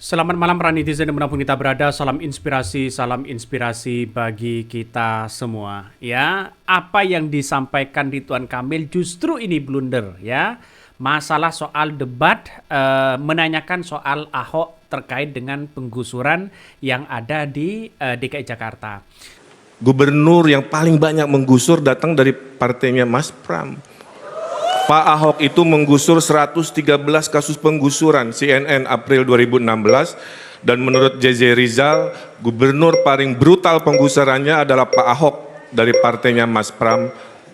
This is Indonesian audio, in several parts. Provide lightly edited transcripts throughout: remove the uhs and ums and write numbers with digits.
Selamat malam para netizen dimanapun kita berada, salam inspirasi bagi kita semua. Ya, apa yang disampaikan Ridwan Kamil justru ini blunder ya. Masalah soal debat menanyakan soal Ahok terkait dengan penggusuran yang ada di DKI Jakarta. Gubernur yang paling banyak menggusur datang dari partainya Mas Pram. Pak Ahok itu menggusur 113 kasus penggusuran CNN April 2016 dan menurut JJ Rizal, gubernur paling brutal penggusurannya adalah Pak Ahok dari partainya Mas Pram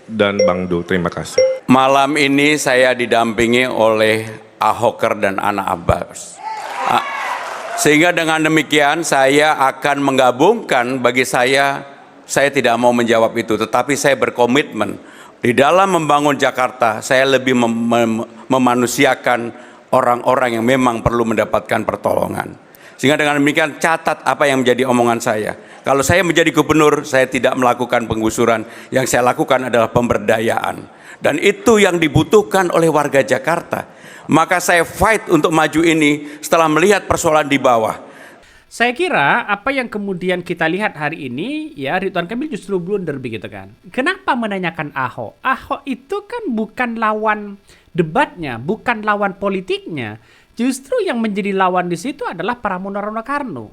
dan Bang Dul. Terima kasih. Malam ini saya didampingi oleh Ahoker dan anak Abbas. Sehingga dengan demikian saya akan menggabungkan, bagi saya tidak mau menjawab itu, tetapi saya berkomitmen di dalam membangun Jakarta, saya lebih memanusiakan orang-orang yang memang perlu mendapatkan pertolongan. Sehingga dengan demikian catat apa yang menjadi omongan saya. Kalau saya menjadi gubernur, saya tidak melakukan penggusuran. Yang saya lakukan adalah pemberdayaan. Dan itu yang dibutuhkan oleh warga Jakarta. Maka saya fight untuk maju ini setelah melihat persoalan di bawah. Saya kira apa yang kemudian kita lihat hari ini ya, Ridwan Kamil justru blunder begitu kan. Kenapa menanyakan Ahok? Ahok itu kan bukan lawan debatnya, bukan lawan politiknya. Justru yang menjadi lawan di situ adalah Pramono Ranokarno.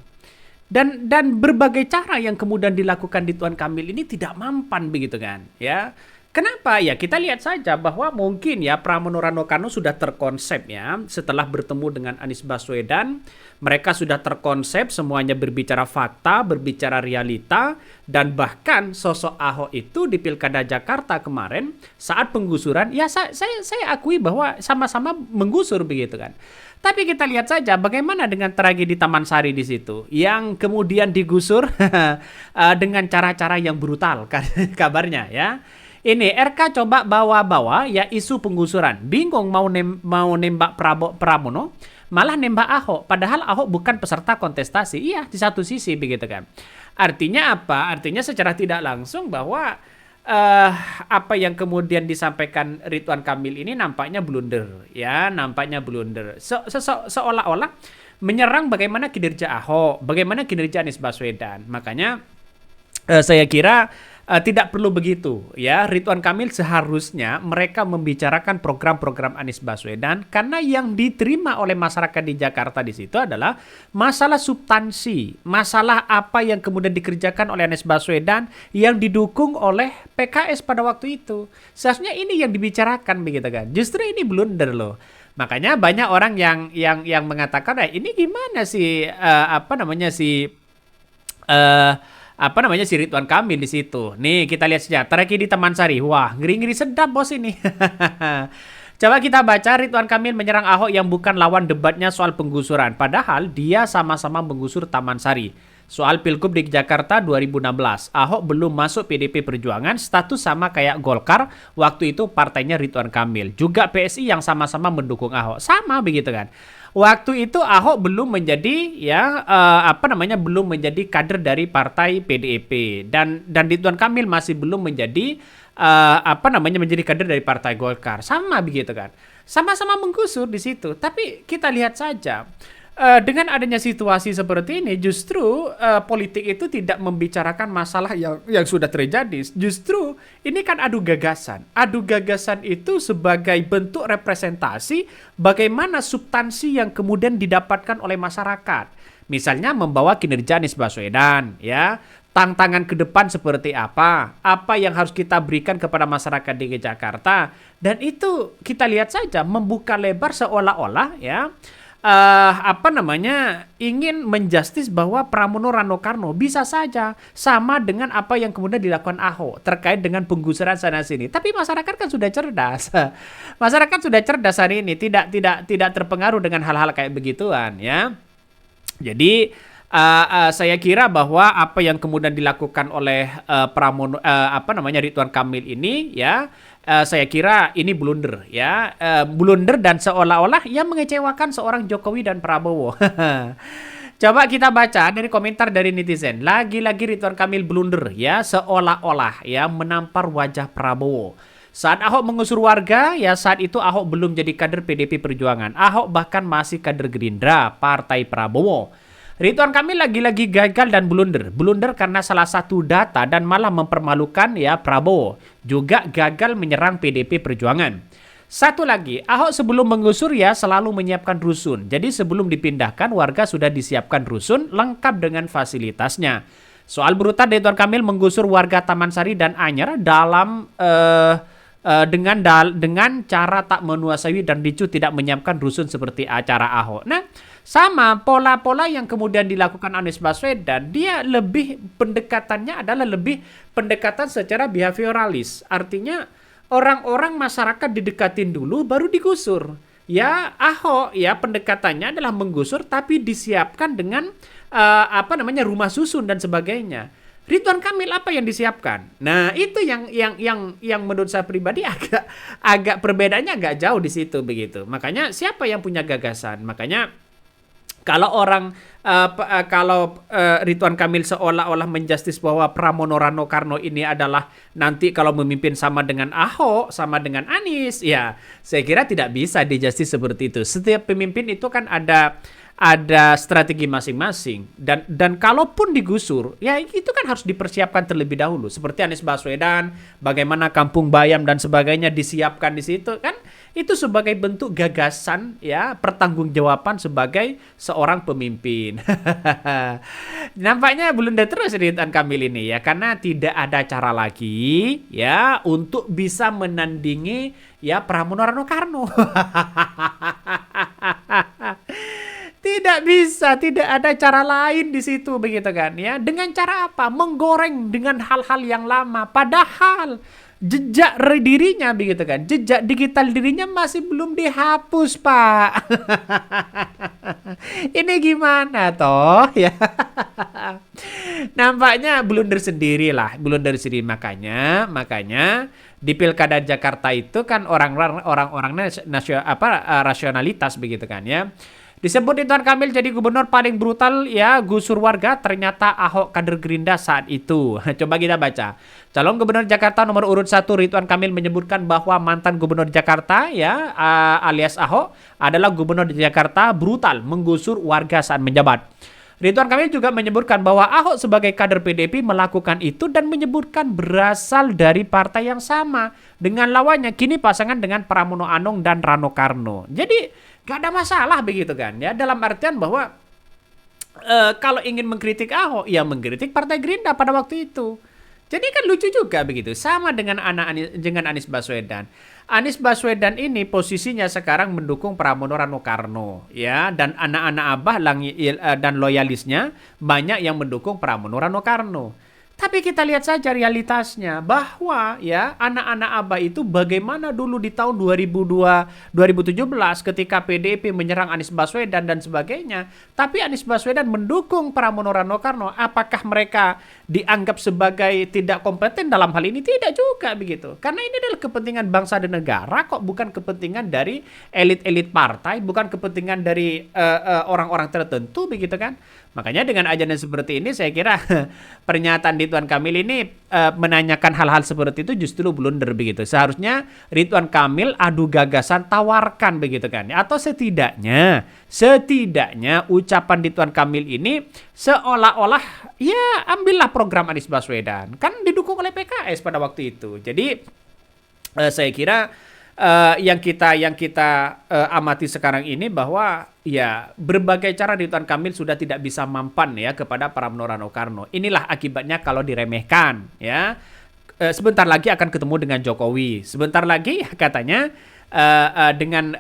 Dan berbagai cara yang kemudian dilakukan Ridwan Kamil ini tidak mampan begitu kan, ya. Kenapa? Ya kita lihat saja bahwa mungkin ya Pramono Ranokarno sudah terkonsep ya setelah bertemu dengan Anies Baswedan. Mereka sudah terkonsep semuanya berbicara fakta, berbicara realita. Dan bahkan sosok Ahok itu di Pilkada Jakarta kemarin saat penggusuran, ya saya akui bahwa sama-sama menggusur begitu kan. Tapi kita lihat saja bagaimana dengan tragedi Taman Sari di situ yang kemudian digusur dengan cara-cara yang brutal kabarnya ya. Ini RK coba bawa-bawa ya isu penggusuran. Bingung mau nembak Pramono, malah nembak Ahok. Padahal Ahok bukan peserta kontestasi. Iya, di satu sisi begitu kan. Artinya apa? Artinya secara tidak langsung bahwa apa yang kemudian disampaikan Ridwan Kamil ini nampaknya blunder. Ya, nampaknya blunder. Seolah-olah menyerang bagaimana kinerja Ahok, bagaimana kinerja Anies Baswedan. Makanya saya kira tidak perlu begitu ya. Ridwan Kamil seharusnya mereka membicarakan program-program Anies Baswedan karena yang diterima oleh masyarakat di Jakarta di situ adalah masalah substansi, masalah apa yang kemudian dikerjakan oleh Anies Baswedan yang didukung oleh PKS pada waktu itu. Seharusnya ini yang dibicarakan begitu kan. Justru ini blunder loh. Makanya banyak orang yang mengatakan, ini gimana sih si Ridwan Kamil di situ. Nih kita lihat saja tragedi di Taman Sari. Wah, ngeri-ngeri sedap bos ini. Coba kita baca Ridwan Kamil menyerang Ahok yang bukan lawan debatnya soal penggusuran. Padahal dia sama-sama menggusur Taman Sari. Soal Pilgub di Jakarta 2016. Ahok belum masuk PDP Perjuangan, status sama kayak Golkar. Waktu itu partainya Ridwan Kamil. Juga PSI yang sama-sama mendukung Ahok. Sama begitu kan. Waktu itu Ahok belum menjadi belum menjadi kader dari partai PDIP dan Ridwan Kamil masih belum menjadi menjadi kader dari partai Golkar. Sama begitu kan. Sama-sama menggusur di situ. Tapi kita lihat saja dengan adanya situasi seperti ini justru politik itu tidak membicarakan masalah yang sudah terjadi. Justru ini kan adu gagasan. Adu gagasan itu sebagai bentuk representasi bagaimana substansi yang kemudian didapatkan oleh masyarakat. Misalnya membawa kinerja Anies Baswedan ya. Tantangan ke depan seperti apa yang harus kita berikan kepada masyarakat di Jakarta. Dan itu kita lihat saja membuka lebar seolah-olah ya ingin menjustis bahwa Pramono Ranokarno bisa saja sama dengan apa yang kemudian dilakukan Ahok terkait dengan penggusuran sana sini. Tapi masyarakat kan sudah cerdas. Masyarakat sudah cerdas hari ini, tidak terpengaruh dengan hal-hal kayak begituan ya. Jadi saya kira bahwa apa yang kemudian dilakukan oleh Ridwan Kamil ini ya, saya kira ini blunder ya, blunder dan seolah-olah ia mengecewakan seorang Jokowi dan Prabowo. Coba kita baca dari komentar dari netizen. Lagi-lagi Ridwan Kamil blunder ya, seolah-olah ya menampar wajah Prabowo. Saat Ahok mengusir warga, ya saat itu Ahok belum jadi kader PDP Perjuangan. Ahok bahkan masih kader Gerindra, Partai Prabowo. Ridwan Kamil lagi-lagi gagal dan blunder. Blunder karena salah satu data dan malah mempermalukan ya Prabowo. Juga gagal menyerang PDP Perjuangan. Satu lagi, Ahok sebelum menggusur ya selalu menyiapkan rusun. Jadi sebelum dipindahkan, warga sudah disiapkan rusun lengkap dengan fasilitasnya. Soal brutal, Ridwan Kamil menggusur warga Taman Sari dan Anyer dalam dengan cara tak menguasai dan ricu tidak menyiapkan rusun seperti acara Ahok. Nah, sama pola-pola yang kemudian dilakukan Anies Baswedan, dia lebih pendekatannya adalah lebih pendekatan secara behavioralis. Artinya orang-orang masyarakat didekatin dulu baru digusur. Ya Ahok ya pendekatannya adalah menggusur tapi disiapkan dengan rumah susun dan sebagainya. Ridwan Kamil apa yang disiapkan? Nah, itu yang menurut saya pribadi agak perbedaannya agak jauh di situ begitu. Makanya siapa yang punya gagasan? Makanya kalau Ridwan Kamil seolah-olah menjustis bahwa Pramono Rano Karno ini adalah nanti kalau memimpin sama dengan Ahok, sama dengan Anies, ya saya kira tidak bisa dijustis seperti itu. Setiap pemimpin itu kan ada strategi masing-masing dan kalaupun digusur ya itu kan harus dipersiapkan terlebih dahulu seperti Anies Baswedan, bagaimana Kampung Bayam dan sebagainya disiapkan di situ kan, itu sebagai bentuk gagasan ya pertanggungjawaban sebagai seorang pemimpin. Nampaknya blunder terus Ridwan Kamil ini ya karena tidak ada cara lagi ya untuk bisa menandingi ya Pramono Rano Karno. Tidak bisa, tidak ada cara lain di situ begitu kan ya. Dengan cara apa? Menggoreng dengan hal-hal yang lama. Padahal jejak dirinya begitu kan. Jejak digital dirinya masih belum dihapus, Pak. Ini gimana toh ya? Nampaknya blunder sendiri lah, blunder sendiri makanya di Pilkada Jakarta itu kan orang-orangnya rasionalitas begitu kan ya. Disebut Ridwan Kamil jadi gubernur paling brutal ya gusur warga, ternyata Ahok kader Gerindra saat itu. Coba kita baca. Calon gubernur Jakarta nomor urut 1 Ridwan Kamil menyebutkan bahwa mantan gubernur Jakarta ya alias Ahok adalah gubernur di Jakarta brutal menggusur warga saat menjabat. Ridwan Kamil juga menyebutkan bahwa Ahok sebagai kader PDP melakukan itu dan menyebutkan berasal dari partai yang sama dengan lawannya, kini pasangan dengan Pramono Anung dan Rano Karno. Jadi gak ada masalah begitu kan ya, dalam artian bahwa kalau ingin mengkritik Ahok ya mengkritik Partai Gerindra pada waktu itu. Jadi kan lucu juga begitu, sama dengan Anies Baswedan. Anies Baswedan ini posisinya sekarang mendukung Pramono Rano Karno ya, dan anak-anak Abah dan loyalisnya banyak yang mendukung Pramono Rano Karno. Tapi kita lihat saja realitasnya bahwa ya anak-anak Abah itu bagaimana dulu di tahun 2017 ketika PDIP menyerang Anies Baswedan dan sebagainya. Tapi Anies Baswedan mendukung Pramono Rano Karno. Apakah mereka dianggap sebagai tidak kompeten dalam hal ini? Tidak juga begitu. Karena ini adalah kepentingan bangsa dan negara kok, bukan kepentingan dari elit-elit partai, bukan kepentingan dari orang-orang tertentu begitu kan. Makanya dengan ajanda seperti ini saya kira pernyataan Ridwan Kamil ini menanyakan hal-hal seperti itu justru blunder begitu. Seharusnya Ridwan Kamil adu gagasan, tawarkan begitu kan. Atau setidaknya ucapan Ridwan Kamil ini seolah-olah ya ambillah program Anies Baswedan. Kan didukung oleh PKS pada waktu itu. Jadi saya kira yang kita amati sekarang ini bahwa ya berbagai cara Ridwan Kamil sudah tidak bisa mampan ya kepada Pramono Rano Karno. Inilah akibatnya kalau diremehkan ya. Sebentar lagi akan ketemu dengan Jokowi. Sebentar lagi katanya dengan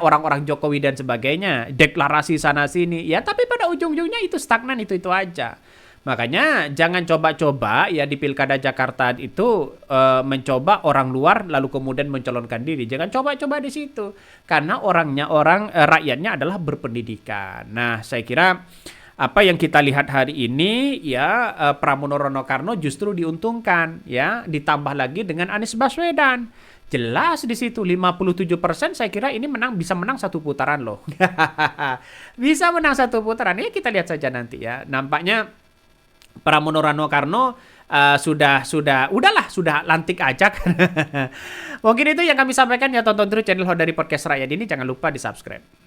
orang-orang Jokowi dan sebagainya, deklarasi sana sini ya, tapi pada ujung-ujungnya itu stagnan itu aja. Makanya jangan coba-coba ya di Pilkada Jakarta itu mencoba orang luar lalu kemudian mencalonkan diri. Jangan coba-coba di situ. Karena rakyatnya adalah berpendidikan. Nah, saya kira apa yang kita lihat hari ini ya Pramono Rano Karno justru diuntungkan ya, ditambah lagi dengan Anies Baswedan. Jelas di situ 57% saya kira ini bisa menang satu putaran loh. Bisa menang satu putaran. Ya kita lihat saja nanti ya. Nampaknya Pramono Rano Karno sudah lantik aja kan. Mungkin itu yang kami sampaikan ya, tonton terus channel Hodari Podcast Rakyat ini, jangan lupa di-subscribe.